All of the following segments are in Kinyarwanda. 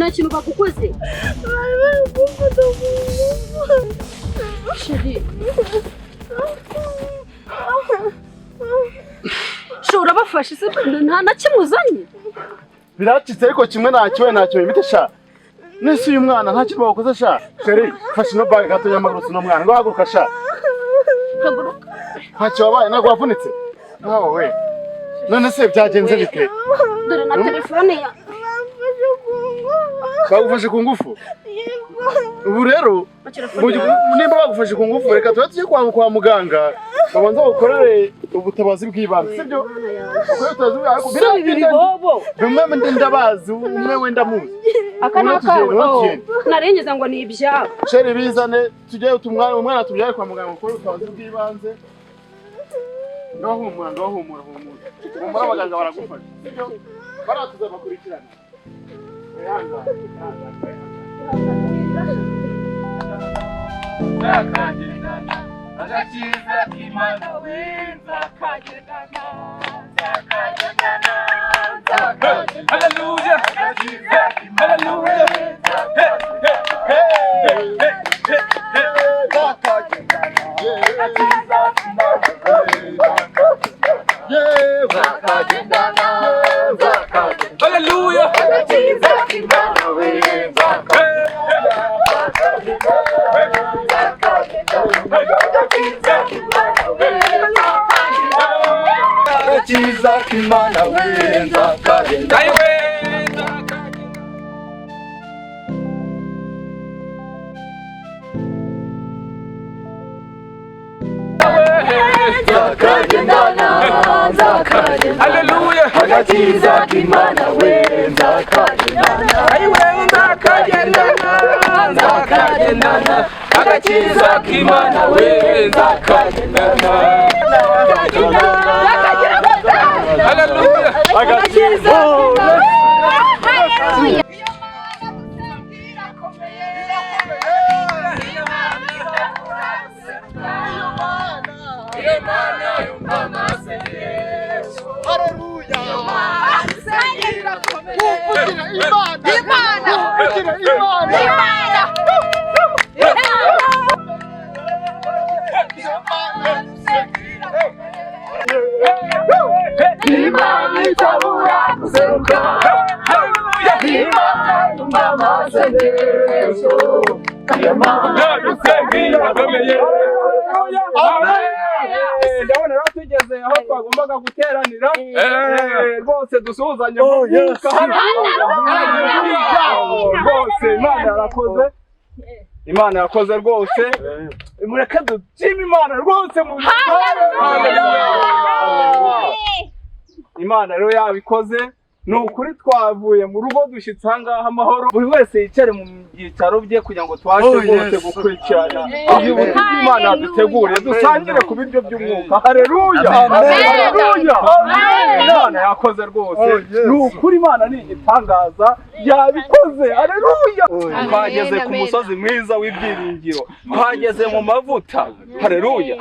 nta kintu bagukoze sheri shora bafashe se nta na kimwe uzanye biracitse ariko kimwe ntacyo bite sha nese uyu mwana nta kintu bakoze sha sheri fashe no bag gato y'amaguru no mwana ngo haguruka sha haguruka ntacyo wabaye ntabwo wavunitse we none se byagenze bite dore na telefone ya bagufashe ku ngufu ubu rero nimba bagufashe ku ngufu reka tujye kwa muganga babanza gukorere ubutabazi bw'ibanze sibyo bimwe ndabazi umwe wenda muzi akana kawo narengeza ngo ni ibyabo sheri bizane tujye umwana tubyare kwa muganga gukora ubutabazi bw'ibanze humura abaganga baragufasha sibyo baratuza bakurikirana agakiza k'Imana wenza kagendana haleluya haleluya agakiza k'Imana wenza kagenda haleluya agakiza k'Imana wenza kagenda agakiza k'Imana wenza kagendana haleluya agakiza ndabona rero tugeze aho twagombaga guteranira rwose dusuhuzanye rwose Imana yarakoze rwose mureke dushime Imana rwose Imana rero yabikoze ni ukuri twavuye mu rugo dushyitse ahangaha amahoro buri wese yicare mu byicaro bye kugira ngo tubashe rwose gukurikirana ubuyobozi bw'Imana yaduteguriye dusangire ku biryo by'umwuka haleluya haleluya Imana yakoze rwose ni ukuri Imana ni igitangaza yabikoze haleluya twageze ku musozi mwiza w'ibyiringiro twageze mu mavuta haleluya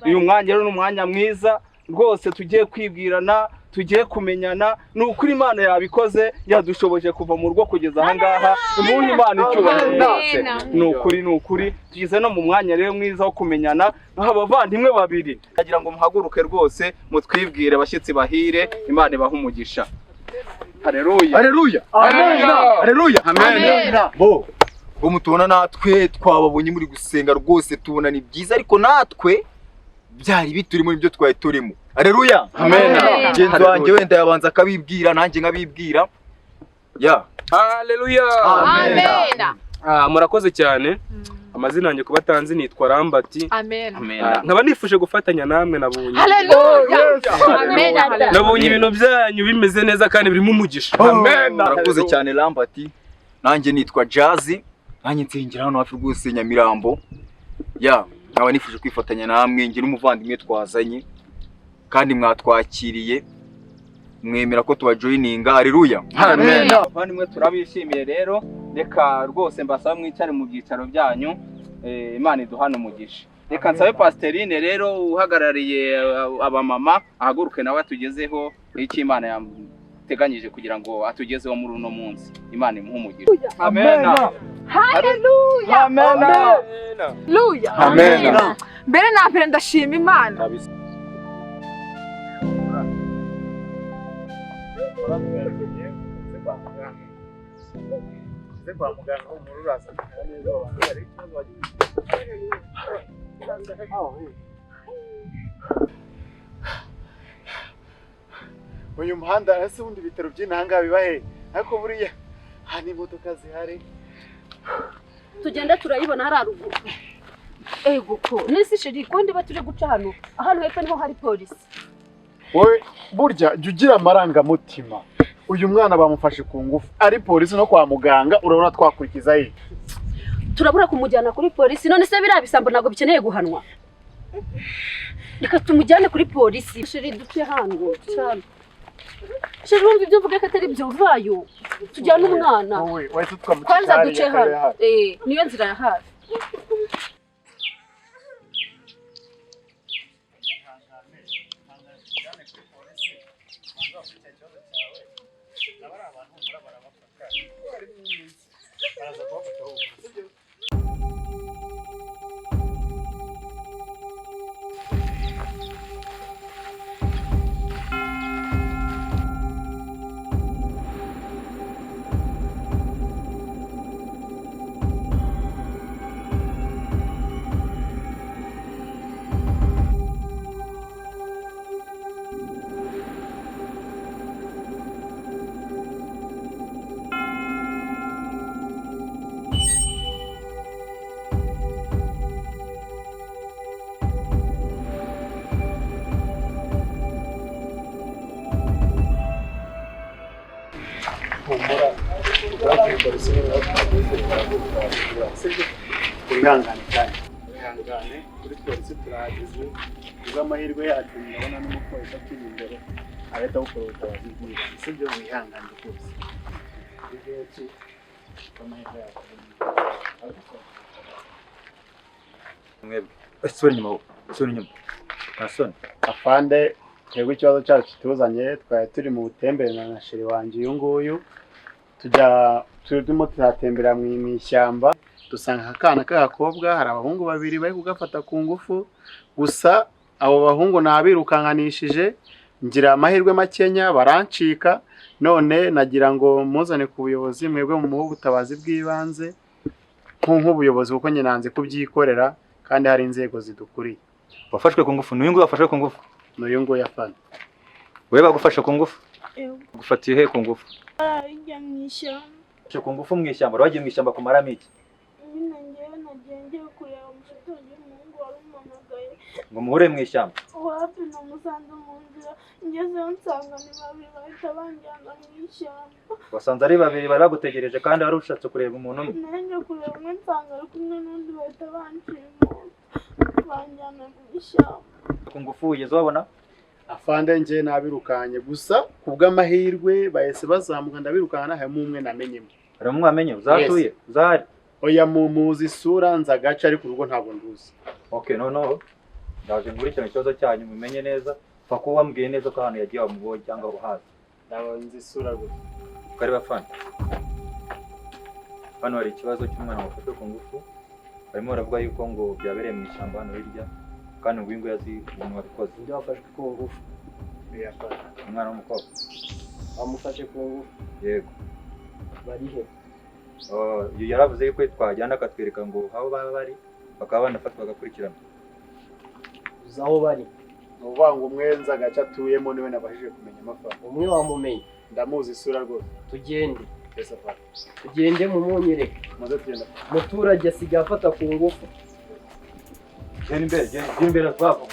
uyu mwanya rero ni umwanya mwiza rwose tugiye kwibwirana tugiye kumenyana ni ukuri Imana yabikoze yadushoboje kuva mu rugo kugeza ahangaha umuntu Imana icyubahiro ndase ni ukuri tugeze no mu mwanya rero mwiza wo kumenyana abavandimwe babiri agira ngo muhaguruke rwose mutwibwire bashyitsi bahire Imana ibaha umugisha haleluya haleluya haleluya amen bo mutubona natwe twababonye muri gusenga rwose tubona ni byiza ariko natwe byari bituri muri byo twari turimo haleluya amen genzi wanjye wenda yabanza akabibwira nanjye nkabibwira haleluya amen murakoze cyane amazina yanjye kubatanzi nitwa Rambati amen nkaba nifuje gufatanya namwe nabonye haleluya nabonye ibintu byanyu bimeze neza kandi birimo umugisha amen murakoze cyane Rambati nanjye nitwa Jazzy nanjye nsengera hano hafi rwose Nyamirambo nkaba nifuje kwifatanya namwe ngira umuvandimwe twazanye kandi mwatwakiriye mwemera ko tubajoyininga haleluya amen abavandimwe turabishimiye rero reka rwose mbasaba mwicare mu byicaro byanyu Imana iduhana umugisha reka nsabe Pasiterine rero uhagarariye abamama ahaguruke nawe atugezeho icyo Imana ateganyije kugira ngo atugezeho muri uno munsi. Imana imuhe umugisha. Amen. Haleluya. Amen. Haleluya. Amen. Mbere na mbere ndashima Imana. Kwa muganga umururaza neza hari ikibazo wagize. Uyu muhanda ese ubundi bitaro by'intanga bibahe ariko buriya hani imodoka zihari tugenda turayibona hari aruguru. Ego ko nisi sheri ko ndiba tuje guca hano hepfo niho hari polisi. wowe burya jya ugira amarangamutima. Uyu mwana bamufashe ku ngufu ari polisi no kwa muganga urabona twakurikiza he? Turabura kumujyana kuri polisi none se biriya bisambo ntabwo bikeneye guhanwa. Reka tumujyane kuri polisi. Sheri duce hano cyane. Sheri wumva ibyo mvuga ko atari byo vayo. Tujyane umwana. Wowe wahise twamuca Kwanza duce hano. Niyo nzira ya hafi. Wihangane cyane. Wihangane kuri polisi turahageze. Ubw'amahirwe yacu ndabona n'umupolisi akiri imbere ahita gukora ubutabazi bw'ibanze. Sibyo wihangane rwose. Igihe amahirwe yacu. Mwebwe sura inyuma nasoni Afande twebwe ikibazo cyacu kituzanye twari turi mu butemberana na sheri wanjye uyu nguyu turimo turatembera mu ishyamba dusanga akana k'agakobwa hari abahungu babiri bari kugafata ku ngufu gusa abo bahungu nabirukanganishije ngira amahirwe makenya barancika none nagira ngo muzane ku buyobozi mwebwe mu ubutabazi bw'ibanze nk'ubuyobozi kuko nyine nanze kubyikorera kandi hari inzego zidukuriye. wafashwe ku ngufu n'uyu nguyu wafashwe ku ngufu N'uyu nguyu afana. wewe bagufashe ku ngufu gufatiye he ku ngufu Ajya mu ishyamba. ku ngufu mu ishyamba wagiye mu ishyamba kumaramo iki Nyine ngewe nagiye kureba umushuti w'umuhungu wari umpamagaye. ngo muhure mu ishyamba Wapi namusanze mu nzira ngezeyo nsanga ni babiri bahita banjyana mu ishyamba. wasanze ari babiri bari bagutegereje kandi wari ushatse kureba umuntu umwe Nanjye kureba umwe nsanga ari kumwe n'undi bahita banshima banjyana mu ishyamba. ku ngufu wigeze wabona Afande nje nabirukanye gusa kubw'amahirwe bahise bazamuka ndabirukana harimo umwe namenyemo. hari umwe wamenye uzatuye uzahari Oya muzi isura nza gace ariko urugo ntabwo nduzi. okay no ndaje nkurikirana ikibazo cyanyu mumenye neza fa ko wambwiye neza ko ahantu yagiye wamuboye cyangwa uhazi Ntabwo nzi isura gusa. kari bafana hano hari ikibazo cy'umwana wafashwe ku ngufu barimo baravuga yuko ngo byabereye mu ishyamba hano hirya kandi ngo ingo yazi umuntu wabikoze Undi wafashwe ku ngufu. umwana w'umukobwa Bamufashe ku ngufu. yego Bari he? iyo yaravuze yuko twajyana akatwereka ngo aho baba bari bakaba banafatwa bagakurikirana Uzi aho bari? Uvuga ngo umwe nza gace atuyemo niwe nabashije kumenya amafaranga. Umwe wamumenye. Ndamuzi isura rwose. Tugende. Yes afande. Tugende mumunyereke. Muze tugenda. Umuturage asigaye afata ku ngufu. genda imbere twava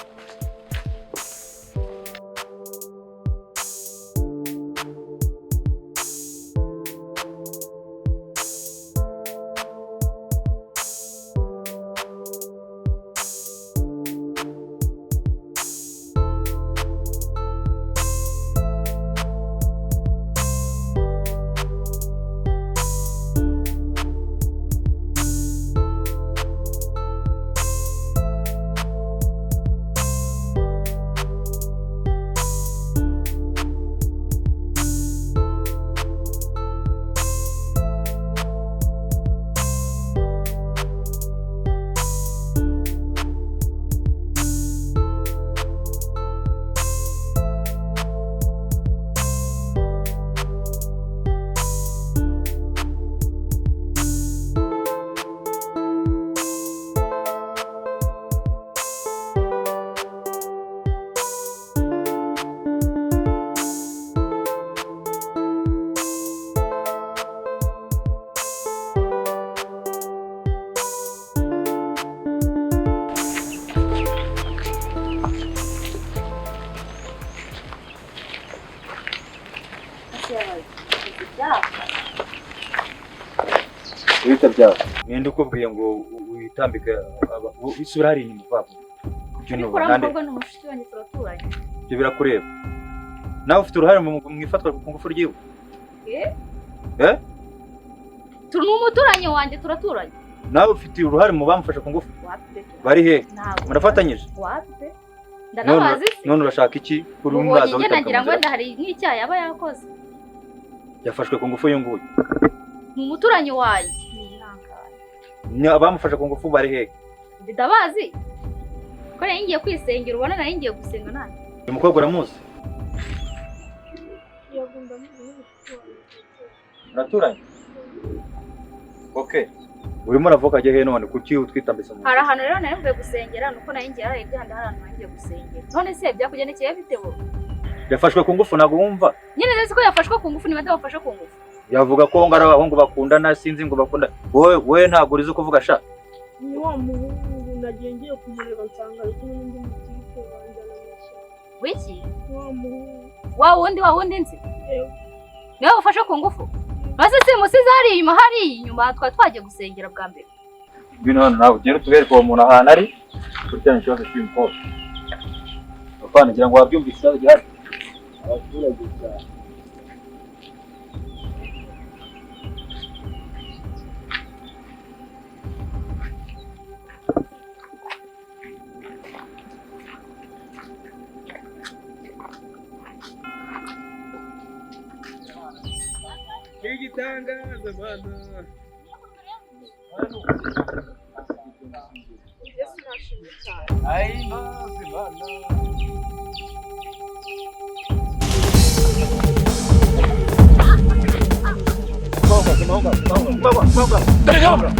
Ibita byawe ninde ukubwiye ngo witambike isura hari inyuma vapo ibyo no kandi n'umushiki wanjye turaturanye ibyo birakureba nawe ufite uruhare mu ifatwa ku ngufu ryiwe turi n'umuturanyi wanjye turaturanye nawe ufite uruhare mu bamufasha ku ngufu bari he murafatanyije ndanabazi none urashaka iki kuri umwazo witaka nagira ngo ndahari nk'icyaha yaba yakoze yafashwe ku ngufu y'unguye mu muturanyi wanjye abamufasha ku ngufu bari he ndabazi ko nari ngiye kwisengera ubona nari ngiye gusenga nanjye uyu mukobwa uramuzi muraturanye okay urimo uravuga ajye he none kuki utwitambitse mu hari ahantu rero nari mvuye gusengera nuko nari ngiye hari ibyanda hari ahantu nari ngiye gusengera none se byakugendekeye biteho yafashwe ku ngufu ntabwo wumva nyine nzi ko yafashwe ku ngufu niba ndabafashe ku ngufu yavuga ko ngo ari abahungu bakundana sinzi ngo bakunda wowe ntabwo urizi kuvuga sha ni wa muhungu nagiye ngiye kumureba nsanga ari kumwe n'undi mutipe banjyana n'isha wiki wa muhungu wa wundi nzi niwe ufashe ku ngufu maze se musize hari inyuma twari twagiye gusengera bwa mbere bino hano nawe ugenda utubereka uwo muntu ahantu ari kurikirana ikibazo cy'uyu mukobwa apana ngira ngo wabyumvise ikibazo gihari abaturage cyane igitangaza bana Yesu nashimye cyane ai mazi bana Baba,